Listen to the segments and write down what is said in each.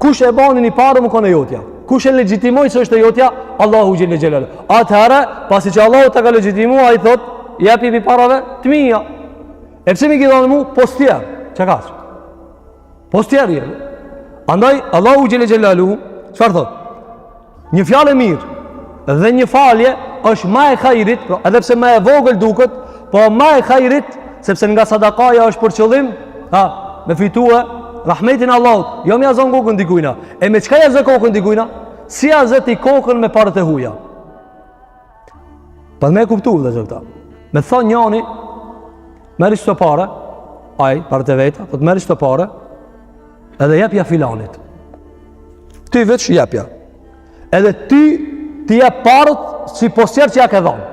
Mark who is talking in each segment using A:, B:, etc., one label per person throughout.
A: kush e bani një parë më kone jotja. Kush e legjitimoj që është e jotja? Allahu xhelle xhelalu. Atëherë, pasi që Allahu ta ka legjitimua, ai thot, japi pi parave të mia. E pse më ke dhënë mua? Po stjer. Çka ka? Po stjer je. Andaj Allahu xhelle xhelalu, çfarë thot? Një fjalë e mirë dhe një falje është më e hajrit, edhe pse më e vogël duket, po më e hajrit, sepse nga sadakaja është për qëllim, me fitue rahmetin Allahut. Jo më azon kokën dikujna. E me çka ja zë kokën dikujna? Si ja zë ti kokën me parët e huaja. Pa më kuptuar dhe këta. Me thon njëri, merr çto parë, ai parët e veta, po të merr çto parë, edhe japja filanit. Ti veç japja. Edhe ti jep parët si posjer që ja ke dhënë.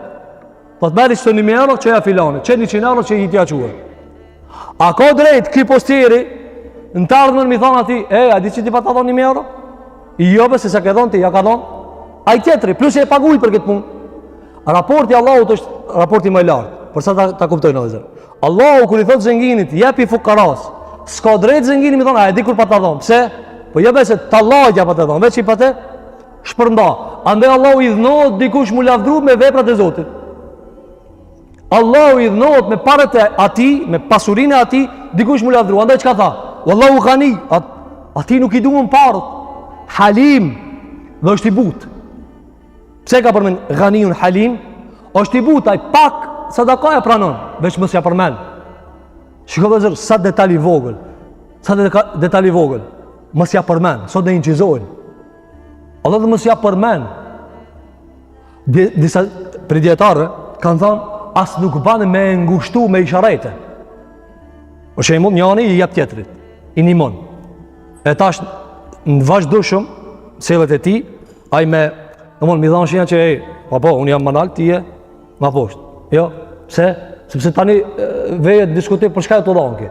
A: Po të merr çto 1.000 euro që ja filanit, që 100 euro që i t'ia quaj. A ka drejt ky postjeri në të ardhmen mi thonë ati, a di që ti pa ta thonë 1.000 euro? Jo, se sa ke thonë ti, ja ka thonë. A i tjetëri, plus e paguj për këtë punë. Raporti Allahut është raporti më i lartë, përsa ta kuptojnë në dhe zërë. Allahu, kër i thotë zënginit, jepi fukaras, s'ka drejt zënginit mi thonë, a e di kur pa ta thonë. Pse? Po jebe se të Allahut ja pa ta thonë, veç i pa te shpërnda. Ande Allahu i dhënohet dikush mu lavdru me veprat e Zotit. Allahu i dhënohet me parët e ati, me pasurinë e ati, dikush mu lavdru. Andaj që ka tha? Wallahu ghani, ati nuk i duhen parët. Halim, dhe është i but. Pse ka përmen ghaniun halim? është i but, ai pak sadaka e pranon, veç mos ja përmen. Shiko dhe zërë, sa detali vogël, mos ja përmen, sot dhe inqizojnë. Allah dhe mos ja përmen. Disa predjetarë kanë thonë, as nuk banë me ngushtu me isharete. O shembull, njani i jep tjetrit, i nimon. E tash në vazhdueshëm sellet e tij, ai me, domthon mi dhanë shenja që po, unë jam më lart, ti je më poshtë. Jo, pse? Sepse tani vejet diskutoj për çka të dhonke.